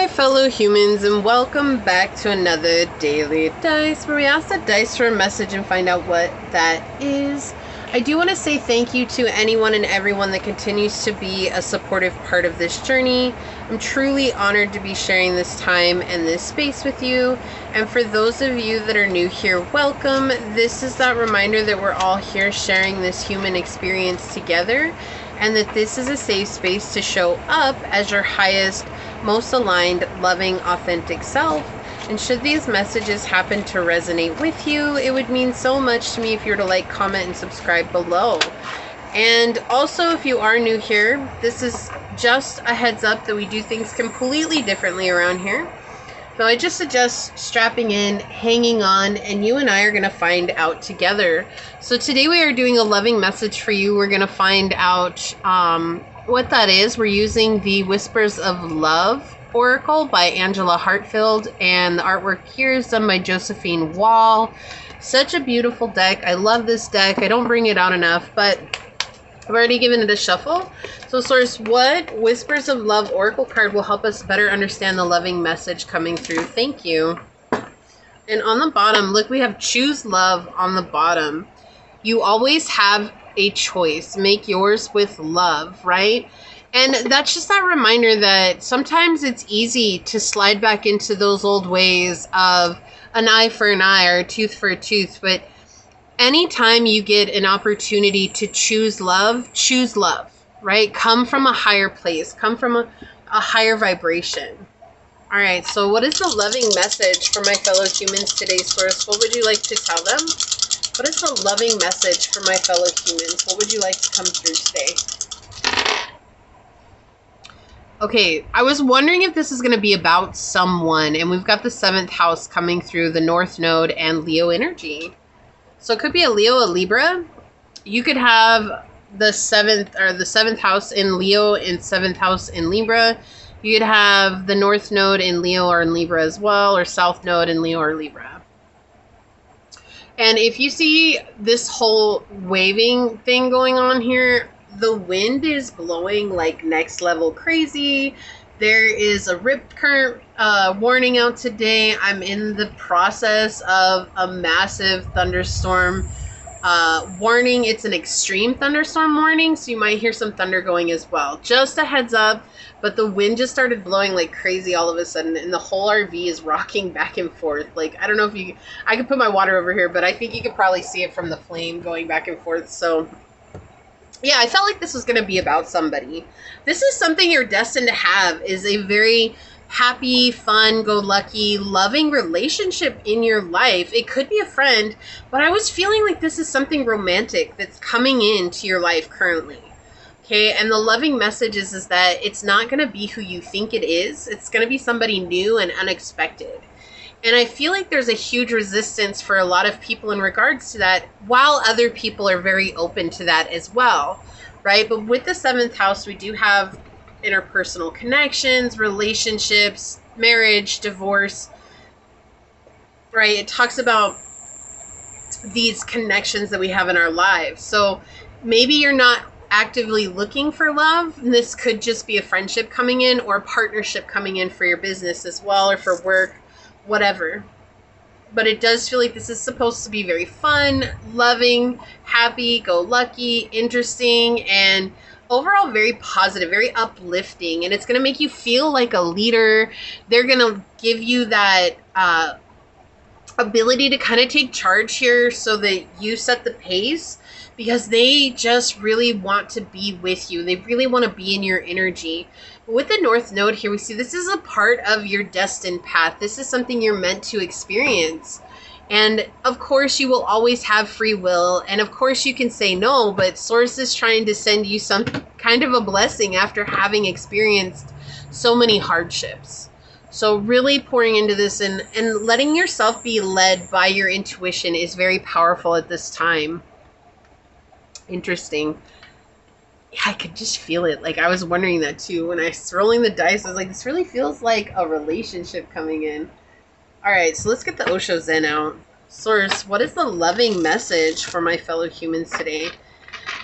my fellow humans, and welcome back to another Daily Dice, where we ask the dice for a message and find out what that is. I do want to say thank you to anyone and everyone that continues to be a supportive part of this journey. I'm truly honored to be sharing this time and this space with you. And for those of you that are new here, welcome. This is that reminder that we're all here sharing this human experience together, and that this is a safe space to show up as your highest, most aligned, loving, authentic self. And should these messages happen to resonate with you, it would mean so much to me if you were to like, comment, and subscribe below. And also, if you are new here, this is just a heads up that we do things completely differently around here. So I just suggest strapping in, hanging on, and you and I are going to find out together. So today we are doing a loving message for you. We're going to find out what that is. We're using the Whispers of Love Oracle by Angela Hartfield, and the artwork here is done by Josephine Wall. Such a beautiful deck. I love this deck. I don't bring it out enough, but I've already given it a shuffle. So source, what Whispers of Love Oracle card will help us better understand the loving message coming through? Thank you. And on the bottom, look, we have choose love on the bottom. You always have a choice. Make yours with love, right? And that's just that reminder that sometimes it's easy to slide back into those old ways of an eye for an eye or a tooth for a tooth. But anytime you get an opportunity to choose love, right? Come from a higher place. Come from a higher vibration. All right, so what is the loving message for my fellow humans today, Source? What would you like to tell them? What is the loving message for my fellow humans? What would you like to come through today? Okay, I was wondering if this is going to be about someone, and we've got the 7th house coming through, the North Node and Leo energy. So it could be a Leo, a Libra. You could have the 7th house in Leo and 7th house in Libra. You could have the North Node in Leo or in Libra as well, or South Node in Leo or Libra. And if you see this whole waving thing going on here, the wind is blowing like next level crazy. There is a rip current warning out today. I'm in the process of a massive thunderstorm warning. It's an extreme thunderstorm warning, so you might hear some thunder going as well. Just a heads up, but the wind just started blowing like crazy all of a sudden, and the whole RV is rocking back and forth. Like, I don't know if I could put my water over here, but I think you could probably see it from the flame going back and forth. So yeah, I felt like this was going to be about somebody. This is something you're destined to have, is a very happy, fun, go-lucky, loving relationship in your life. It could be a friend, but I was feeling like this is something romantic that's coming into your life currently. Okay, and the loving message is that it's not going to be who you think it is. It's going to be somebody new and unexpected. And I feel like there's a huge resistance for a lot of people in regards to that, while other people are very open to that as well, right? But with the 7th house, we do have interpersonal connections, relationships, marriage, divorce, right? It talks about these connections that we have in our lives. So maybe you're not actively looking for love. This could just be a friendship coming in, or a partnership coming in for your business as well, or for work, whatever. But it does feel like this is supposed to be very fun, loving, happy, go lucky, interesting, and overall very positive, very uplifting. And it's going to make you feel like a leader. They're going to give you that ability to kind of take charge here, so that you set the pace, because they just really want to be with you. They really want to be in your energy. With the North Node here, we see this is a part of your destined path. This is something you're meant to experience. And of course, you will always have free will. And of course, you can say no, but Source is trying to send you some kind of a blessing after having experienced so many hardships. So really pouring into this and letting yourself be led by your intuition is very powerful at this time. Interesting. I could just feel it. Like, I was wondering that too. When I was rolling the dice, I was like, this really feels like a relationship coming in. All right, so let's get the Osho Zen out. Source, what is the loving message for my fellow humans today?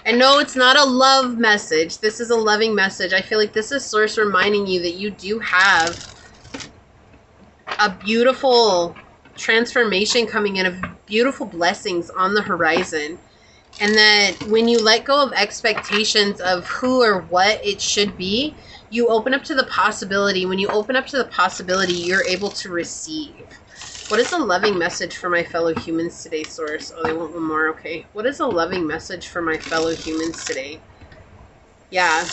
And no, it's not a love message. This is a loving message. I feel like this is Source reminding you that you do have a beautiful transformation coming in, of beautiful blessings on the horizon. And that when you let go of expectations of who or what it should be, you open up to the possibility. When you open up to the possibility, you're able to receive. What is a loving message for my fellow humans today, Source? Oh, they want one more. Okay. What is a loving message for my fellow humans today? Yeah.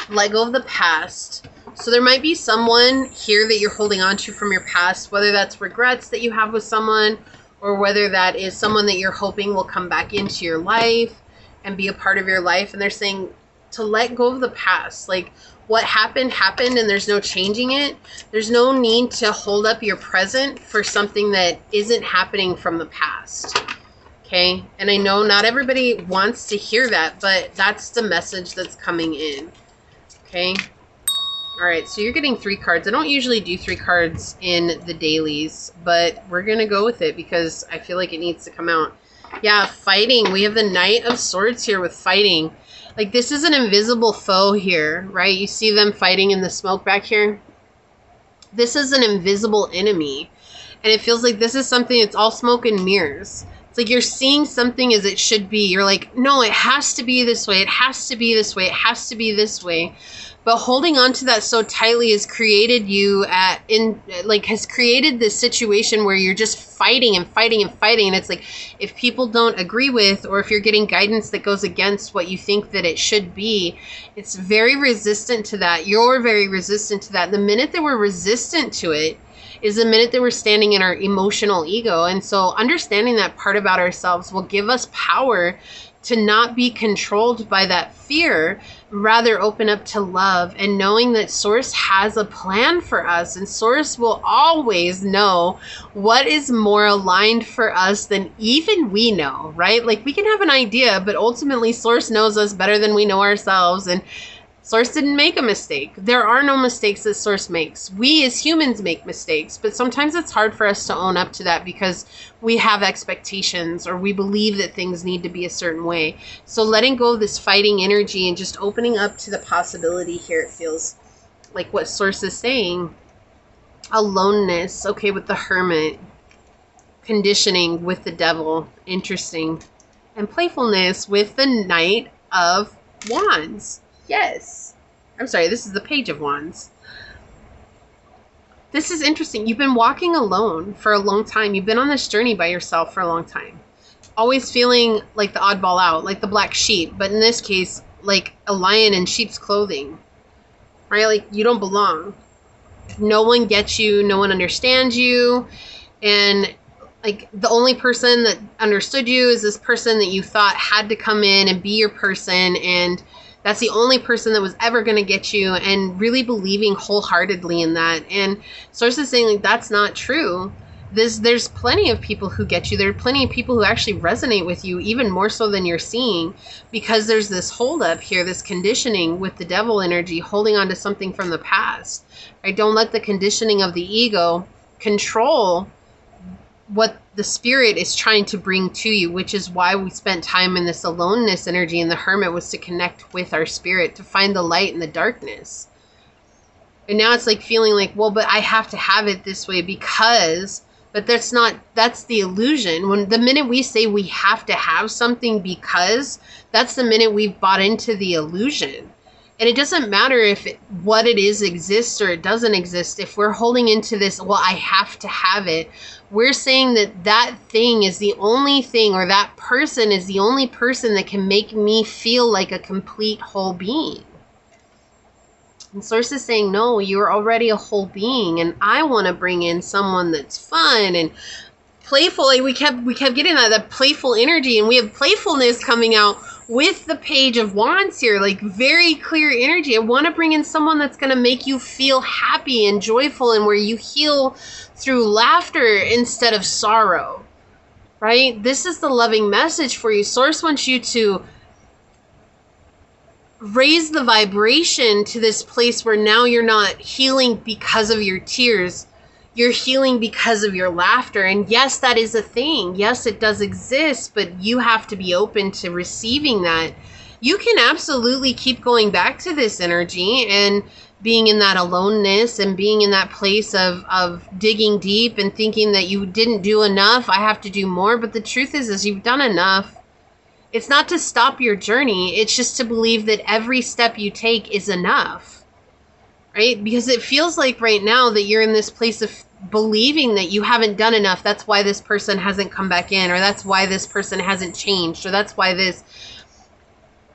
Let go of the past. So there might be someone here that you're holding on to from your past, whether that's regrets that you have with someone, or whether that is someone that you're hoping will come back into your life and be a part of your life. And they're saying to let go of the past. Like, what happened, happened, and there's no changing it. There's no need to hold up your present for something that isn't happening from the past. Okay? And I know not everybody wants to hear that, but that's the message that's coming in. Okay? All right, so you're getting 3 cards. I don't usually do 3 cards in the dailies, but we're going to go with it because I feel like it needs to come out. Yeah, fighting. We have the Knight of Swords here with fighting. Like, this is an invisible foe here, right? You see them fighting in the smoke back here? This is an invisible enemy. And it feels like this is something that's all smoke and mirrors. It's like you're seeing something as it should be. You're like, no, it has to be this way. It has to be this way. It has to be this way. But holding on to that so tightly has created you has created this situation where you're just fighting and fighting and fighting. And it's like, if people don't agree with, or if you're getting guidance that goes against what you think that it should be, it's very resistant to that. You're very resistant to that. The minute that we're resistant to it is the minute that we're standing in our emotional ego. And so understanding that part about ourselves will give us power to not be controlled by that fear, rather open up to love and knowing that Source has a plan for us, and Source will always know what is more aligned for us than even we know, right? Like, we can have an idea, but ultimately Source knows us better than we know ourselves, and Source didn't make a mistake. There are no mistakes that Source makes. We as humans make mistakes, but sometimes it's hard for us to own up to that because we have expectations or we believe that things need to be a certain way. So letting go of this fighting energy and just opening up to the possibility here, it feels like what Source is saying. Aloneness, okay, with the Hermit. Conditioning with the Devil, interesting. And playfulness with the Knight of Wands. Yes. I'm sorry, this is the Page of Wands. This is interesting. You've been walking alone for a long time. You've been on this journey by yourself for a long time. Always feeling like the oddball out, like the black sheep. But in this case, like a lion in sheep's clothing. Right? Like, you don't belong. No one gets you. No one understands you. And like, the only person that understood you is this person that you thought had to come in and be your person, and that's the only person that was ever going to get you, and really believing wholeheartedly in that. And Source is saying, like, that's not true. There's plenty of people who get you. There are plenty of people who actually resonate with you, even more so than you're seeing, because there's this hold up here, this conditioning with the Devil energy, holding on to something from the past. Right? Don't let the conditioning of the ego control what the Spirit is trying to bring to you, which is why we spent time in this aloneness energy, and the Hermit was to connect with our spirit, to find the light in the darkness. And now it's like feeling like, well, but I have to have it this way because, but that's the illusion. When the minute we say we have to have something because, that's the minute we've bought into the illusion. And it doesn't matter if what it is exists or it doesn't exist. If we're holding into this, well, I have to have it, we're saying that that thing is the only thing, or that person is the only person that can make me feel like a complete whole being. And Source is saying, no, you're already a whole being, and I want to bring in someone that's fun and playful. Like, we kept getting that playful energy, and we have playfulness coming out with the Page of Wands here, like very clear energy. I want to bring in someone that's going to make you feel happy and joyful, and where you heal through laughter instead of sorrow, right? This is the loving message for you. Source wants you to raise the vibration to this place where now you're not healing because of your tears. You're healing because of your laughter. And yes, that is a thing. Yes, it does exist, but you have to be open to receiving that You can absolutely keep going back to this energy and being in that aloneness and being in that place of digging deep and thinking that you didn't do enough. I have to do more. But the truth is you've done enough. It's not to stop your journey. It's just to believe that every step you take is enough, right? Because it feels like right now that you're in this place of believing that you haven't done enough. That's why this person hasn't come back in, or that's why this person hasn't changed, or that's why this.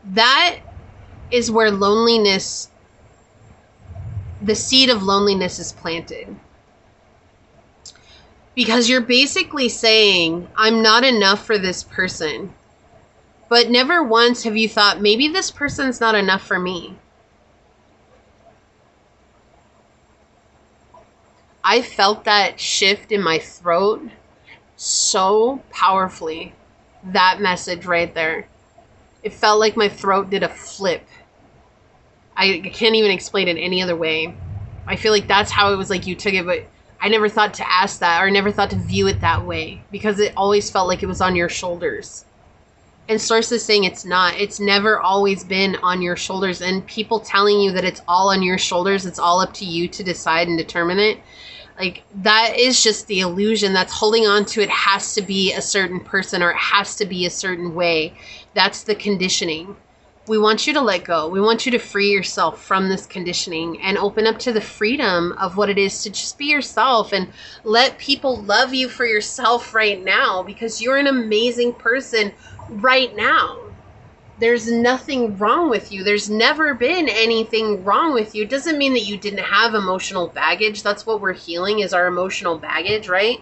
That is where loneliness, the seed of loneliness is planted. Because you're basically saying, I'm not enough for this person. But never once have you thought, maybe this person's not enough for me. I felt that shift in my throat so powerfully. That message right there. It felt like my throat did a flip. I can't even explain it any other way. I feel like that's how it was like you took it, but I never thought to ask that or never thought to view it that way because it always felt like it was on your shoulders. And Source is saying it's not. It's never always been on your shoulders. And people telling you that it's all on your shoulders, it's all up to you to decide and determine it. Like, that is just the illusion that's holding on to it has to be a certain person or it has to be a certain way. That's the conditioning. We want you to let go. We want you to free yourself from this conditioning and open up to the freedom of what it is to just be yourself and let people love you for yourself right now because you're an amazing person right now. There's nothing wrong with you. There's never been anything wrong with you. It doesn't mean that you didn't have emotional baggage. That's what we're healing is our emotional baggage, right?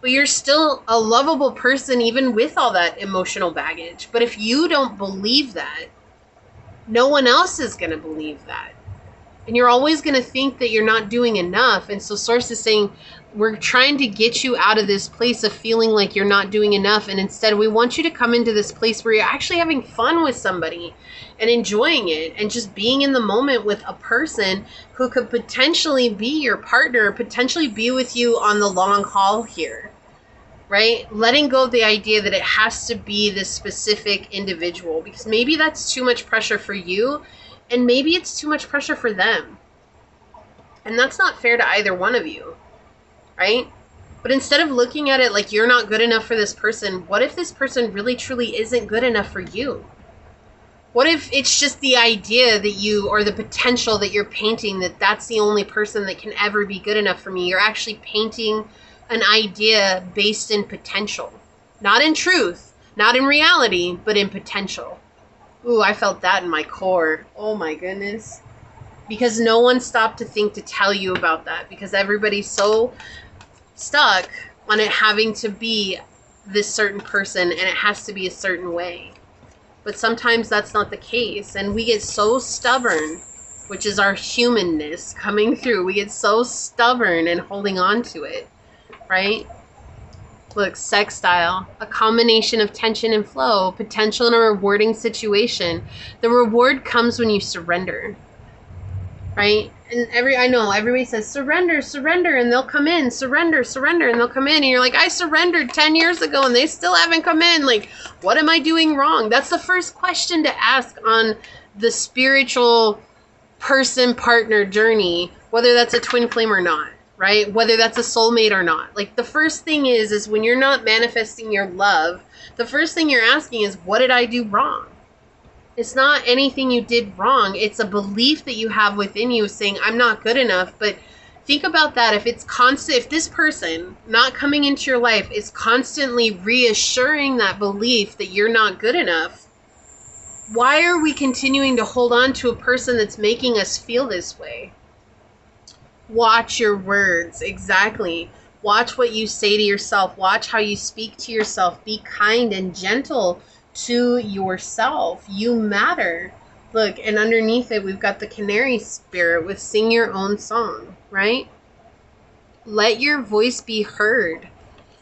But you're still a lovable person even with all that emotional baggage. But if you don't believe that, no one else is going to believe that. And you're always going to think that you're not doing enough. And so Source is saying, we're trying to get you out of this place of feeling like you're not doing enough. And instead, we want you to come into this place where you're actually having fun with somebody and enjoying it and just being in the moment with a person who could potentially be your partner, potentially be with you on the long haul here. Right? Letting go of the idea that it has to be this specific individual because maybe that's too much pressure for you and maybe it's too much pressure for them. And that's not fair to either one of you, right? But instead of looking at it like you're not good enough for this person, what if this person really truly isn't good enough for you? What if it's just the idea that you, or the potential that you're painting that that's the only person that can ever be good enough for me? You're actually painting an idea based in potential, not in truth, not in reality, but in potential. Ooh, I felt that in my core. Oh my goodness. Because no one stopped to think to tell you about that because everybody's so stuck on it having to be this certain person and it has to be a certain way. But sometimes that's not the case. And we get so stubborn, which is our humanness coming through. We get so stubborn and holding on to it. Right? Look, sextile, a combination of tension and flow, potential in a rewarding situation. The reward comes when you surrender, right? And I know everybody says surrender, surrender, and they'll come in. Surrender, surrender, and they'll come in. And you're like, I surrendered 10 years ago, and they still haven't come in. Like, what am I doing wrong? That's the first question to ask on the spiritual person partner journey, whether that's a twin flame or not. Right? Whether that's a soulmate or not. Like the first thing is when you're not manifesting your love, the first thing you're asking is, what did I do wrong? It's not anything you did wrong. It's a belief that you have within you saying, I'm not good enough. But think about that. If it's constant, if this person not coming into your life is constantly reassuring that belief that you're not good enough, why are we continuing to hold on to a person that's making us feel this way? Watch your words. Exactly. Watch what you say to yourself. Watch how you speak to yourself. Be kind and gentle to yourself. You matter. Look, and underneath it, we've got the canary spirit with sing your own song, right? Let your voice be heard.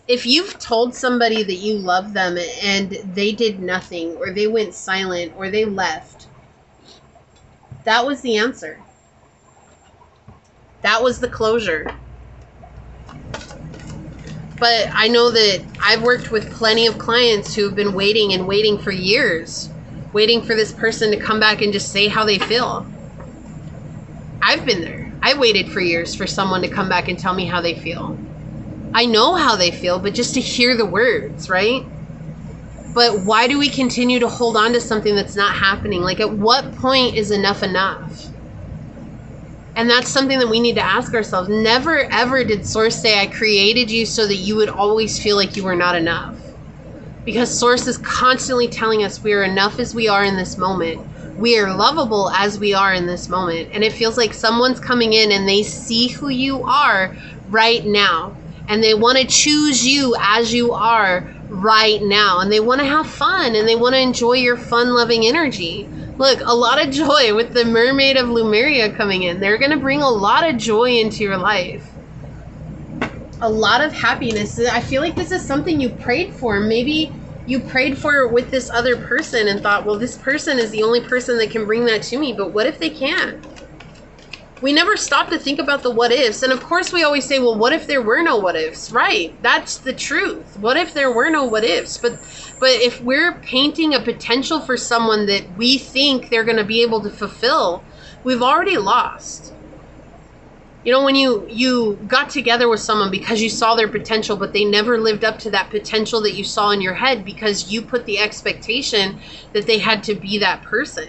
If you've told somebody that you love them and they did nothing, or they went silent, or they left, that was the answer. That was the closure. But I know that I've worked with plenty of clients who've been waiting and waiting for years waiting for this person to come back and just say how they feel. I've been there. I waited for years for someone to come back and tell me how they feel. I know how they feel, but just to hear the words, right? But why do we continue to hold on to something that's not happening? Like, at what point is enough enough? And that's something that we need to ask ourselves. Never, ever did Source say, I created you so that you would always feel like you were not enough. Because Source is constantly telling us we are enough as we are in this moment. We are lovable as we are in this moment. And it feels like someone's coming in and they see who you are right now. And they want to choose you as you are right now. And they want to have fun and they want to enjoy your fun-loving energy. Look, a lot of joy with the Mermaid of Lemuria coming in. They're going to bring a lot of joy into your life. A lot of happiness. I feel like this is something you prayed for. Maybe you prayed for it with this other person and thought, well, this person is the only person that can bring that to me. But what if they can't? We never stop to think about the what ifs. And of course we always say, well, what if there were no what ifs? Right. That's the truth. What if there were no what ifs? But if we're painting a potential for someone that we think they're going to be able to fulfill, we've already lost. You know, when you got together with someone because you saw their potential, but they never lived up to that potential that you saw in your head because you put the expectation that they had to be that person.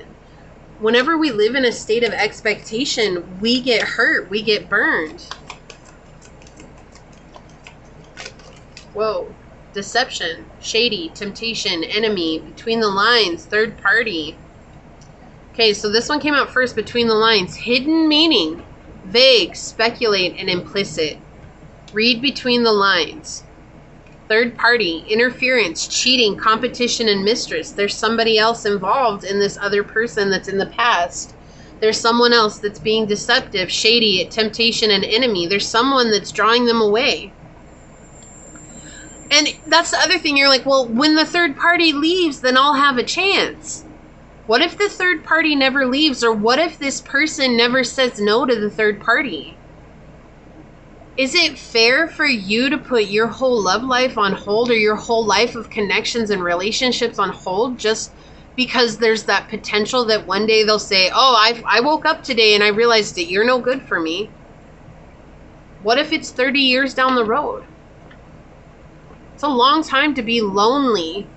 Whenever we live in a state of expectation, we get hurt, we get burned. Whoa. Deception, shady, temptation, enemy, between the lines, third party. Okay, so this one came out first, between the lines. Hidden meaning, vague, speculate, and implicit. Read between the lines. Third party, interference, cheating, competition, and mistress. There's somebody else involved in this other person that's in the past. There's someone else that's being deceptive, shady, temptation, and enemy. There's someone that's drawing them away. And that's the other thing. You're like, well, when the third party leaves, then I'll have a chance. What if the third party never leaves? Or what if this person never says no to the third party? Is it fair for you to put your whole love life on hold or your whole life of connections and relationships on hold just because there's that potential that one day they'll say, oh, I woke up today and I realized that you're no good for me? What if it's 30 years down the road? It's a long time to be lonely,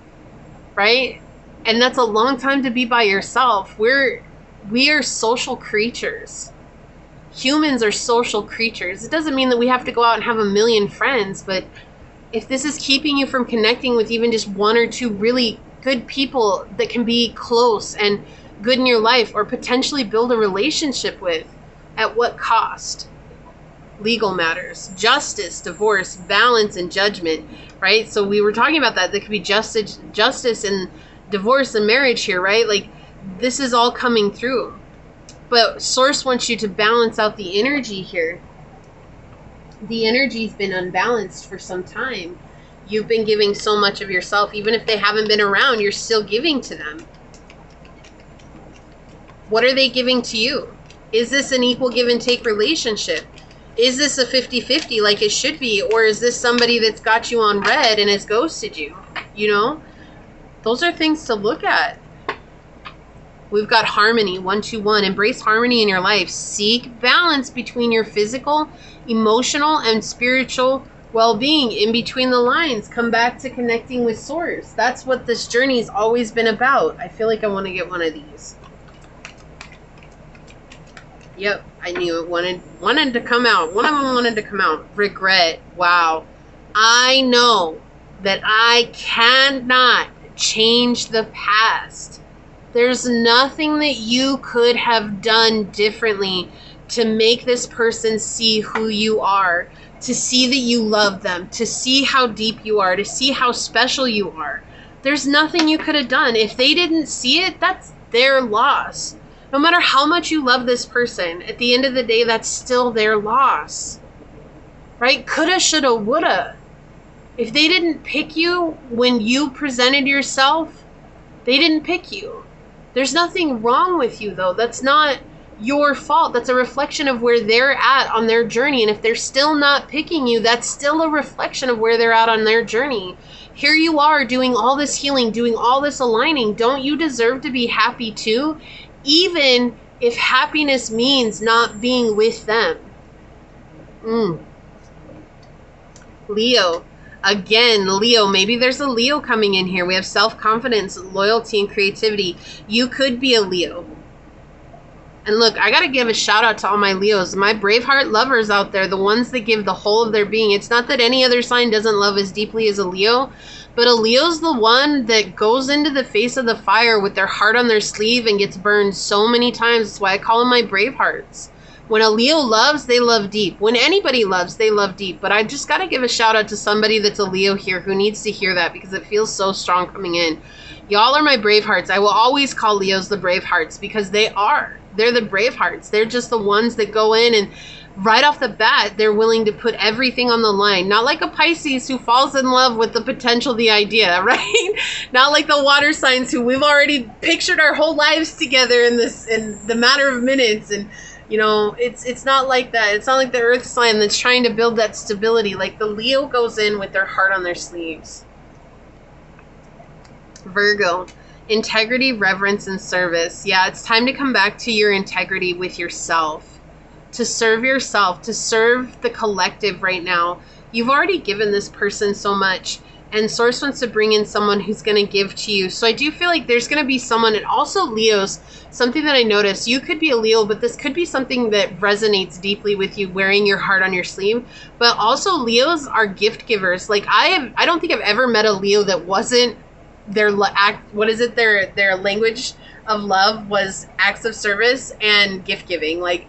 right? And that's a long time to be by yourself. We are social creatures. Humans are social creatures. It doesn't mean that we have to go out and have a million friends, but if this is keeping you from connecting with even just one or two really good people that can be close and good in your life or potentially build a relationship with, at what cost? Legal matters, justice, divorce, balance, and judgment, right? So we were talking about that. There could be justice and divorce and marriage here, right? Like, this is all coming through. But Source wants you to balance out the energy here. The energy's been unbalanced for some time. You've been giving so much of yourself. Even if they haven't been around, you're still giving to them. What are they giving to you? Is this an equal give and take relationship? Is this a 50-50 like it should be? Or is this somebody that's got you on red and has ghosted you? You know? Those are things to look at. We've got harmony, 121. Embrace harmony in your life. Seek balance between your physical, emotional, and spiritual well-being. In between the lines, come back to connecting with Source. That's what this journey's always been about. I feel like I want to get one of these. Yep, I knew it wanted to come out. One of them wanted to come out. Regret. Wow. I know that I cannot change the past. There's nothing that you could have done differently to make this person see who you are, to see that you love them, to see how deep you are, to see how special you are. There's nothing you could have done. If they didn't see it, that's their loss. No matter how much you love this person, at the end of the day, that's still their loss. Right? Coulda, shoulda, woulda. If they didn't pick you when you presented yourself, they didn't pick you. There's nothing wrong with you, though. That's not your fault. That's a reflection of where they're at on their journey. And if they're still not picking you, that's still a reflection of where they're at on their journey. Here you are doing all this healing, doing all this aligning. Don't you deserve to be happy too? Even if happiness means not being with them. Leo. Again, Leo, maybe there's a Leo coming in here. We have self-confidence, loyalty, and creativity. You could be a Leo. And look, I got to give a shout out to all my Leos, my Braveheart lovers out there, the ones that give the whole of their being. It's not that any other sign doesn't love as deeply as a Leo, but a Leo's the one that goes into the face of the fire with their heart on their sleeve and gets burned so many times. That's why I call them my Bravehearts. When a Leo loves, they love deep. When anybody loves, they love deep. But I just got to give a shout out to somebody that's a Leo here who needs to hear that because it feels so strong coming in. Y'all are my Bravehearts. I will always call Leos the Bravehearts because they are. They're the Bravehearts. They're just the ones that go in and right off the bat, they're willing to put everything on the line. Not like a Pisces who falls in love with the potential, the idea, right? Not like the water signs who we've already pictured our whole lives together in the matter of minutes. And, you know, it's not like that. It's not like the earth sign that's trying to build that stability. Like the Leo goes in with their heart on their sleeves. Virgo. Integrity, reverence, and service. Yeah, it's time to come back to your integrity with yourself. To serve yourself, to serve the collective right now. You've already given this person so much, and Source wants to bring in someone who's going to give to you. So I do feel like there's going to be someone, and also Leos, something that I noticed, you could be a Leo, but this could be something that resonates deeply with you, wearing your heart on your sleeve. But also Leos are gift givers. Like I don't think I've ever met a Leo that wasn't their language of love was acts of service and gift giving. Like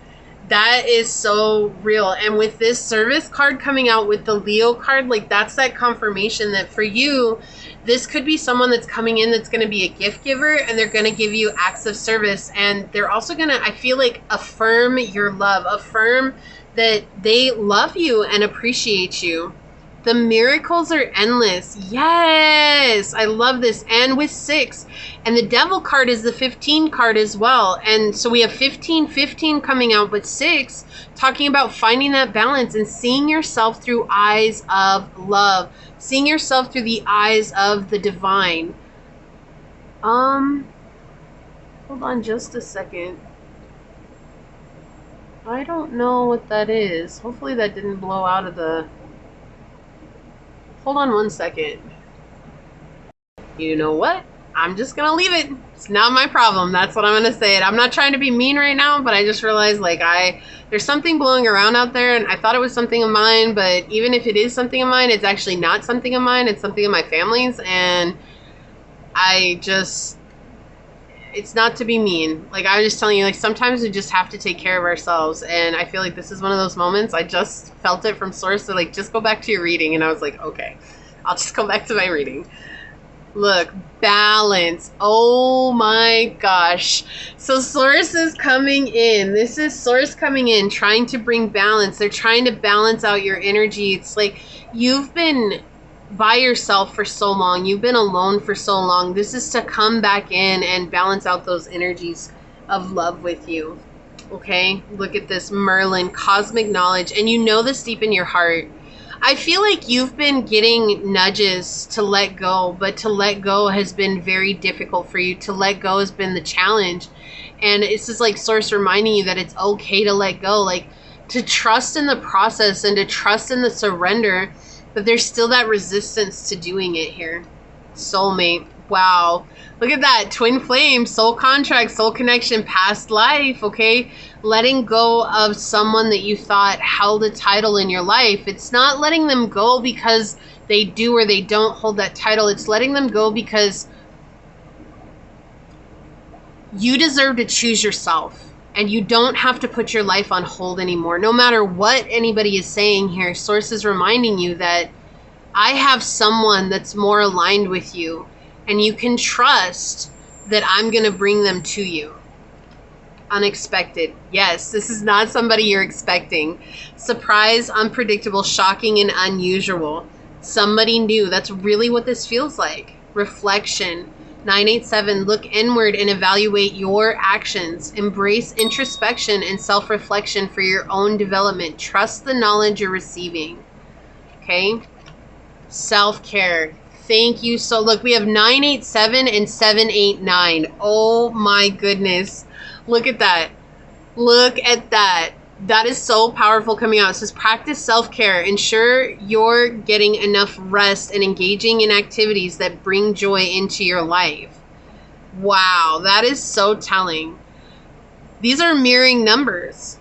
that is so real. And with this service card coming out with the Leo card, like that's that confirmation that for you, this could be someone that's coming in that's going to be a gift giver, and they're going to give you acts of service, and they're also going to, I feel like, affirm your love, affirm that they love you and appreciate you. The miracles are endless. Yes, I love this. And with 6, and the Devil card is the 15 card as well. And so we have 15 coming out, but 6 talking about finding that balance and seeing yourself through eyes of love, seeing yourself through the eyes of the divine. Hold on just a second. I don't know what that is. Hopefully that didn't blow out of the... Hold on one second. You know what? I'm just going to leave it. It's not my problem. That's what I'm going to say. I'm not trying to be mean right now, but I just realized like there's something blowing around out there, and I thought it was something of mine, but even if it is something of mine, it's actually not something of mine. It's something of my family's, and it's not to be mean. Like I was just telling you, like sometimes we just have to take care of ourselves, and I feel like this is one of those moments. I just felt it from Source. So like, just go back to your reading, and I was like, okay, I'll just go back to my reading. Look, balance. Oh my gosh. So Source is coming in. This is Source coming in, trying to bring balance. They're trying to balance out your energy. It's like you've been by yourself for so long. You've been alone for so long. This is to come back in and balance out those energies of love with you. Okay? Look at this, Merlin, cosmic knowledge. And you know this deep in your heart. I feel like you've been getting nudges to let go, but to let go has been very difficult for you. To let go has been the challenge. And it's just like Source reminding you that it's okay to let go, like to trust in the process and to trust in the surrender, but there's still that resistance to doing it here. Soulmate. Wow. Look at that. Twin flame, soul contract, soul connection, past life, okay? Letting go of someone that you thought held a title in your life. It's not letting them go because they do or they don't hold that title. It's letting them go because you deserve to choose yourself. And you don't have to put your life on hold anymore. No matter what anybody is saying here, Source is reminding you that I have someone that's more aligned with you. And you can trust that I'm going to bring them to you. Unexpected. Yes, this is not somebody you're expecting. Surprise, unpredictable, shocking, and unusual. Somebody new. That's really what this feels like. Reflection. 987, look inward and evaluate your actions. Embrace introspection and self-reflection for your own development. Trust the knowledge you're receiving. Okay? Self-care. Thank you. So look, we have 987 and 789. Oh my goodness. Look at that. Look at that. That is so powerful coming out. It says practice self-care. Ensure you're getting enough rest and engaging in activities that bring joy into your life. Wow, that is so telling. These are mirroring numbers.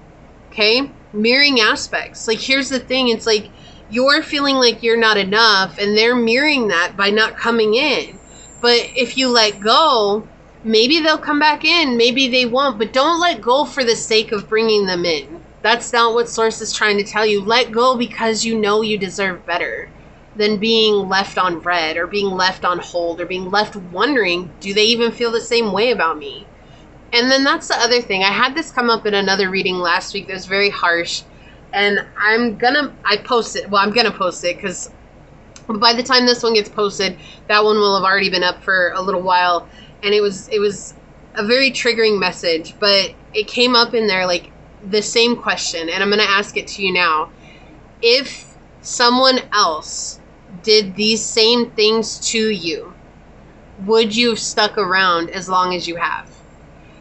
Okay? Mirroring aspects. Like, here's the thing. It's like you're feeling like you're not enough, and they're mirroring that by not coming in. But if you let go, maybe they'll come back in. Maybe they won't. But don't let go for the sake of bringing them in. That's not what Source is trying to tell you. Let go because you know you deserve better than being left on red or being left on hold or being left wondering, do they even feel the same way about me? And then that's the other thing. I had this come up in another reading last week that was very harsh. And I'm going to post it because by the time this one gets posted, that one will have already been up for a little while. And it was a very triggering message, but it came up in there like the same question, and I'm going to ask it to you now. If someone else did these same things to you, would you have stuck around as long as you have?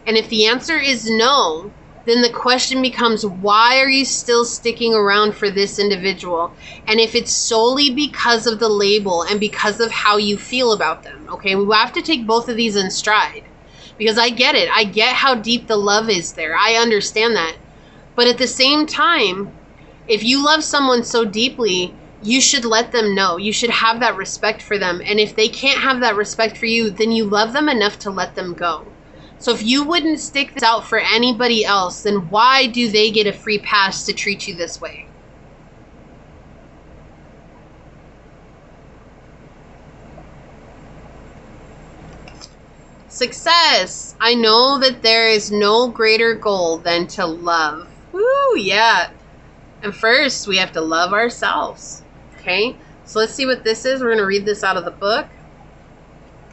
And if the answer is no, then the question becomes, why are you still sticking around for this individual? And if it's solely because of the label and because of how you feel about them, okay, we have to take both of these in stride. Because I get it. I get how deep the love is there. I understand that. But at the same time, if you love someone so deeply, you should let them know. You should have that respect for them. And if they can't have that respect for you, then you love them enough to let them go. So if you wouldn't stick this out for anybody else, then why do they get a free pass to treat you this way? Success. I know that there is no greater goal than to love. Woo, yeah. And first, we have to love ourselves. Okay? So let's see what this is. We're going to read this out of the book.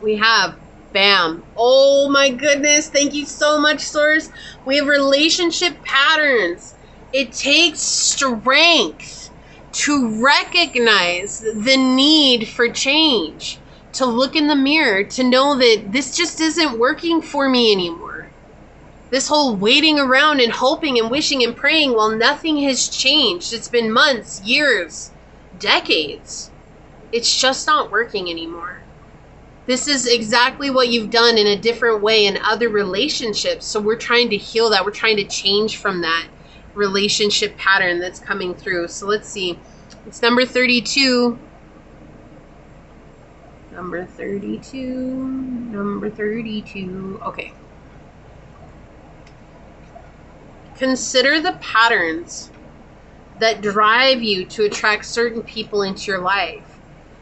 We have, bam. Oh my goodness. Thank you so much, Source. We have relationship patterns. It takes strength to recognize the need for change, to look in the mirror, to know that this just isn't working for me anymore. This whole waiting around and hoping and wishing and praying while nothing has changed. It's been months, years, decades. It's just not working anymore. This is exactly what you've done in a different way in other relationships. So we're trying to heal that. We're trying to change from that relationship pattern that's coming through. So let's see. It's number 32. Number 32. Okay. Consider the patterns that drive you to attract certain people into your life.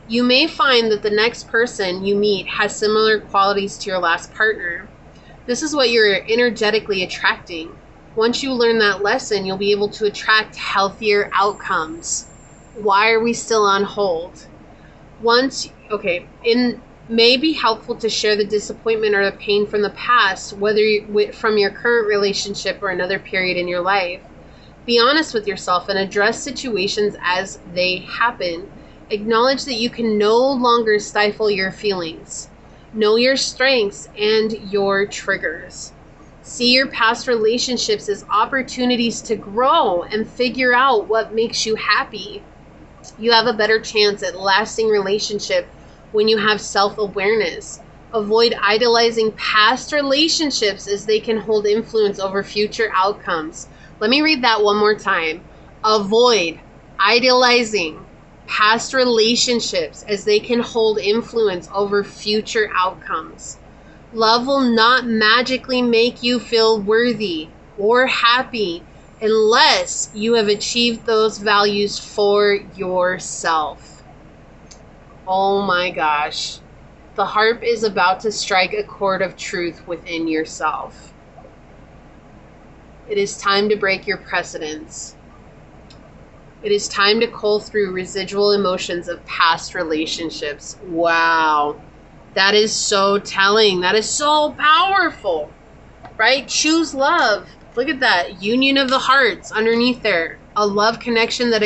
You may find that the next person you meet has similar qualities to your last partner. This is what you're energetically attracting. Once you learn that lesson, you'll be able to attract healthier outcomes. Why are we still on hold? It may be helpful to share the disappointment or the pain from the past, whether from your current relationship or another period in your life. Be honest with yourself and address situations as they happen. Acknowledge that you can no longer stifle your feelings. Know your strengths and your triggers. See your past relationships as opportunities to grow and figure out what makes you happy. You have a better chance at lasting relationship when you have self-awareness. Avoid idolizing past relationships as they can hold influence over future outcomes. Let me read that one more time. Avoid idolizing past relationships as they can hold influence over future outcomes. Love will not magically make you feel worthy or happy unless you have achieved those values for yourself. Oh my gosh. The harp is about to strike a chord of truth within yourself. It is time to break your precedents. It is time to cull through residual emotions of past relationships. Wow. That is so telling. That is so powerful, right? Choose love. Look at that. Union of the hearts underneath there. A love connection that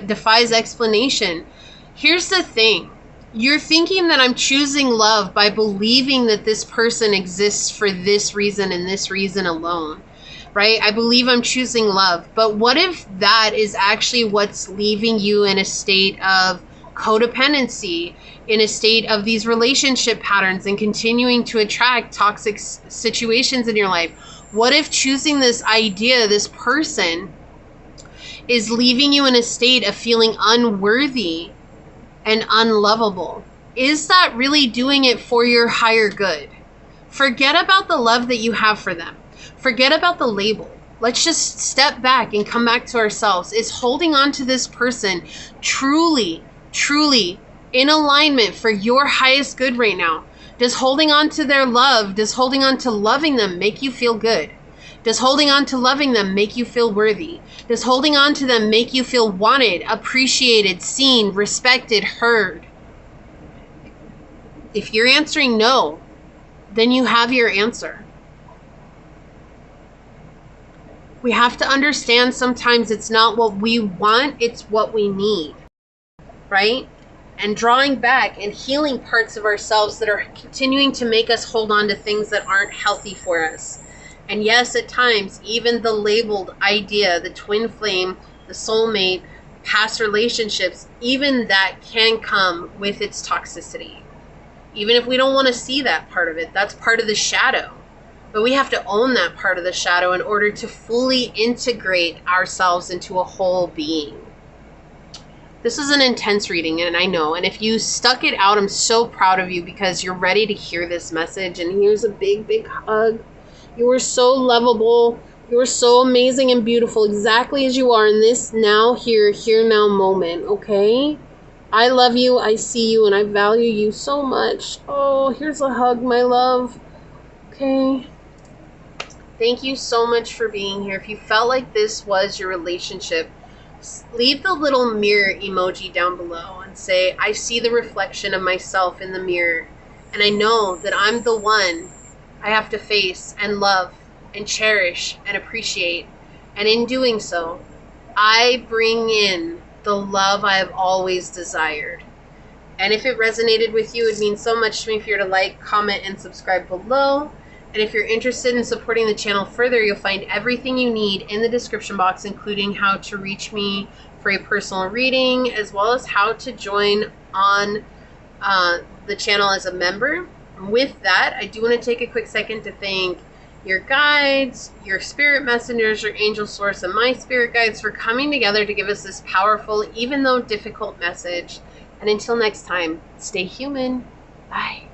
defies explanation. Here's the thing. You're thinking that I'm choosing love by believing that this person exists for this reason and this reason alone, right? I believe I'm choosing love. But what if that is actually what's leaving you in a state of codependency, in a state of these relationship patterns and continuing to attract toxic situations in your life? What if choosing this idea, this person, is leaving you in a state of feeling unworthy and unlovable? Is that really doing it for your higher good? Forget about the love that you have for them. Forget about the label. Let's just step back and come back to ourselves. Is holding on to this person truly, truly in alignment for your highest good right now? Does holding on to their love, does holding on to loving them make you feel good? Does holding on to loving them make you feel worthy? Does holding on to them make you feel wanted, appreciated, seen, respected, heard? If you're answering no, then you have your answer. We have to understand sometimes it's not what we want, it's what we need, right? And drawing back and healing parts of ourselves that are continuing to make us hold on to things that aren't healthy for us. And yes, at times, even the labeled idea, the twin flame, the soulmate, past relationships, even that can come with its toxicity. Even if we don't want to see that part of it, that's part of the shadow. But we have to own that part of the shadow in order to fully integrate ourselves into a whole being. This is an intense reading, and I know. And if you stuck it out, I'm so proud of you because you're ready to hear this message. And here's a big, big hug. You are so lovable. You are so amazing and beautiful exactly as you are in this now, here now moment, okay? I love you, I see you, and I value you so much. Oh, here's a hug, my love. Okay. Thank you so much for being here. If you felt like this was your relationship, leave the little mirror emoji down below and say, I see the reflection of myself in the mirror, and I know that I'm the one I have to face and love and cherish and appreciate. And in doing so, I bring in the love I have always desired. And if it resonated with you, it means so much to me for you to like, comment, and subscribe below. And if you're interested in supporting the channel further, you'll find everything you need in the description box, including how to reach me for a personal reading, as well as how to join on the channel as a member. With that, I do want to take a quick second to thank your guides, your spirit messengers, your angel source, and my spirit guides for coming together to give us this powerful, even though difficult message. And until next time, stay human. Bye.